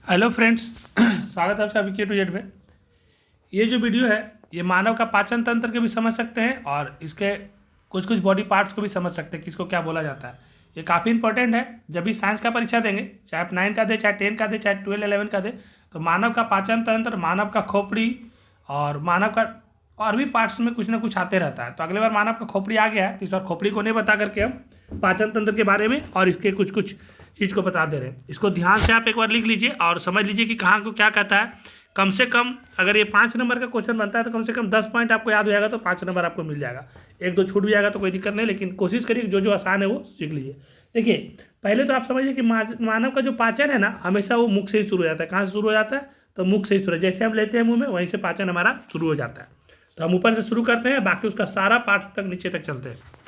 Hello friends, स्वागत है आपका विकेट टू जेड में। ये जो वीडियो है ये मानव का पाचन तंत्र के भी समझ सकते हैं और इसके कुछ कुछ बॉडी पार्ट्स को भी समझ सकते हैं कि इसको क्या बोला जाता है। ये काफ़ी इंपॉर्टेंट है। जब भी साइंस का परीक्षा देंगे, चाहे आप 9 का दे, चाहे 10 का दे, चाहे 12 11 का दे, तो मानव का पाचन तंत्र, मानव का खोपड़ी और मानव का और भी पार्ट्स में कुछ ना कुछ आते रहता है। तो अगले बार मानव का खोपड़ी आ गया है तो इस बार खोपड़ी को नहीं बता करके हम पाचन तंत्र के बारे में और इसके कुछ कुछ चीज़ को बता दे रहे हैं। इसको ध्यान से आप एक बार लिख लीजिए और समझ लीजिए कि कहाँ को क्या कहता है। कम से कम अगर ये 5 नंबर का क्वेश्चन बनता है तो कम से कम 10 पॉइंट आपको याद हो जाएगा, तो 5 नंबर आपको मिल जाएगा। एक दो छूट भी जाएगा तो कोई दिक्कत नहीं, लेकिन कोशिश करिए जो जो आसान है वो सीख लीजिए। देखिए, पहले तो आप समझिए कि मानव का जो पाचन है ना, हमेशा वो मुख से ही शुरू हो जाता है। कहाँ से शुरू हो जाता है? तो मुख से ही शुरू। जैसे हम लेते हैं मुँह में, वहीं से पाचन हमारा शुरू हो जाता है। तो हम ऊपर से शुरू करते हैं, बाकी उसका सारा पार्ट तक नीचे तक चलते हैं।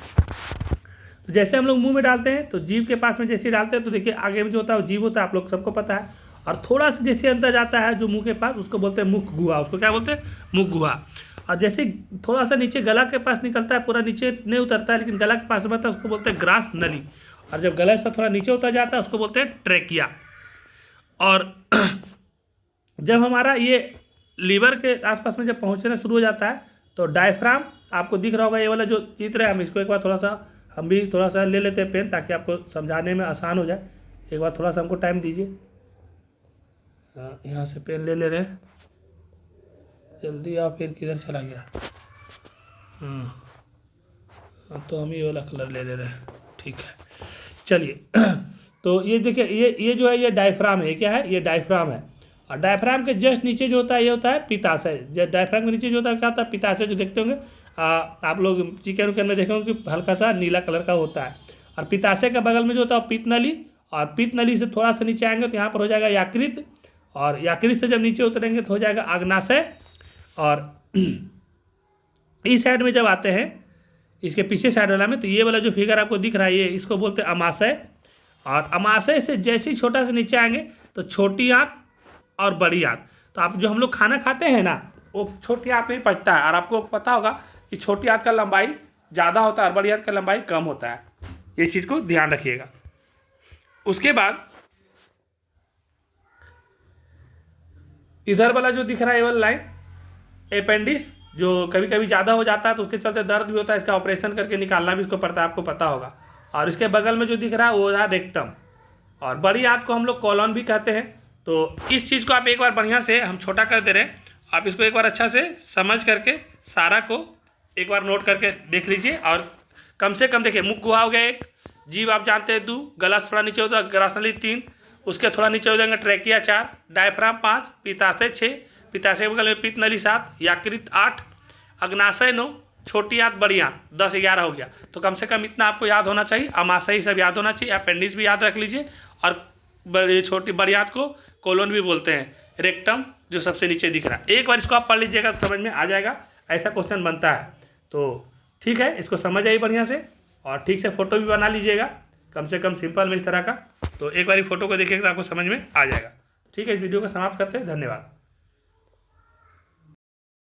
तो जैसे हम लोग मुंह में डालते हैं तो जीभ के पास में जैसे डालते हैं तो देखिए आगे में जो होता है वो जीभ होता है, आप लोग सबको पता है। और थोड़ा सा जैसे अंदर जाता है जो मुंह के पास, उसको बोलते हैं मुख गुहा। उसको क्या बोलते हैं? मुख गुहा। और जैसे थोड़ा सा नीचे गला के पास निकलता है, पूरा नीचे नहीं उतरता है लेकिन गला के पास बनता है, उसको बोलते हैं ग्रास नली। और जब गला से थोड़ा नीचे उतर जाता है उसको बोलते हैं ट्रेकिया। और जब हमारा ये लीवर के आसपास में जब पहुँचना शुरू हो जाता है तो डायफ्राम आपको दिख रहा होगा। ये वाला जो चित्र है, हम इसको एक बार हम भी थोड़ा सा ले लेते हैं पेन, ताकि आपको समझाने में आसान हो जाए। एक बार थोड़ा सा हमको टाइम दीजिए। यहाँ से पेन ले रहे हैं, जल्दी। आप पेन किधर चला गया? तो हम ये वाला कलर ले रहे हैं, ठीक है। चलिए तो ये देखिए, ये जो है ये डायफ्राम है। क्या है? ये डायफ्राम है। और डायफ्राम के जस्ट नीचे जो होता है ये होता है पित्ताशय। डायफ्राम के नीचे जो होता है क्या होता है? पित्ताशय। जो देखते होंगे आप लोग चिकन उकन में देखे होंगे कि हल्का सा नीला कलर का होता है। और पित्ताशय के बगल में जो होता है पित्त नली, और पित्त नली से थोड़ा सा नीचे आएंगे तो यहाँ पर हो जाएगा यकृत। और यकृत से जब नीचे उतरेंगे तो हो जाएगा अग्नाशय। और इस साइड में जब आते हैं, इसके पीछे साइड वाला में, तो ये वाला जो फिगर आपको दिख रहा है ये इसको बोलते हैं अमाशय। और अमाशय से जैसे ही छोटा से नीचे आएंगे तो छोटी आँत और बड़ी आँत। तो आप जो हम लोग खाना खाते हैं ना, वो छोटी आँत में ही पचता है। और आपको पता होगा कि छोटी आँत का लंबाई ज़्यादा होता है और बड़ी आँत का लंबाई कम होता है। ये चीज़ को ध्यान रखिएगा। उसके बाद इधर वाला जो दिख रहा है ये वाला लाइन अपेंडिक्स, जो कभी कभी ज़्यादा हो जाता है तो उसके चलते दर्द भी होता है। इसका ऑपरेशन करके निकालना भी इसको पड़ता है, आपको पता होगा। और इसके बगल में जो दिख रहा है वो रहा रेक्टम। और बड़ी आँत को हम लोग कॉलन भी कहते हैं। तो इस चीज़ को आप एक बार बढ़िया से, हम छोटा कर दे रहे हैं, आप इसको एक बार अच्छा से समझ करके सारा को एक बार नोट करके देख लीजिए। और कम से कम देखिए, मुख गुहा हो गया 1, जीभ आप जानते हैं 2, गला थोड़ा नीचे होता है ग्रासनली 3, उसके थोड़ा नीचे हो जाएंगे ट्रैकिया 4, डायफ्राम 5, पित्ताशय 6, पित्ताशय के बगल में पित्त नली 7, यकृत 8, अग्नाशय 9, छोटी आँत बड़ी आँत 10 11 हो गया। तो कम से कम इतना आपको याद होना चाहिए। अमाशय सब याद होना चाहिए, अपेंडिक्स भी याद रख लीजिए। और छोटी बड़ी आँत को कोलोन भी बोलते हैं। रेक्टम जो सबसे नीचे दिख रहा है, एक बार इसको आप पढ़ लीजिएगा तो समझ में आ जाएगा। ऐसा क्वेश्चन बनता है। तो ठीक है, इसको समझ आइए बढ़िया से, और ठीक से फ़ोटो भी बना लीजिएगा, कम से कम सिंपल में इस तरह का। तो एक बार फोटो को देखिएगा तो आपको समझ में आ जाएगा। ठीक है, इस वीडियो को समाप्त करते हैं। धन्यवाद।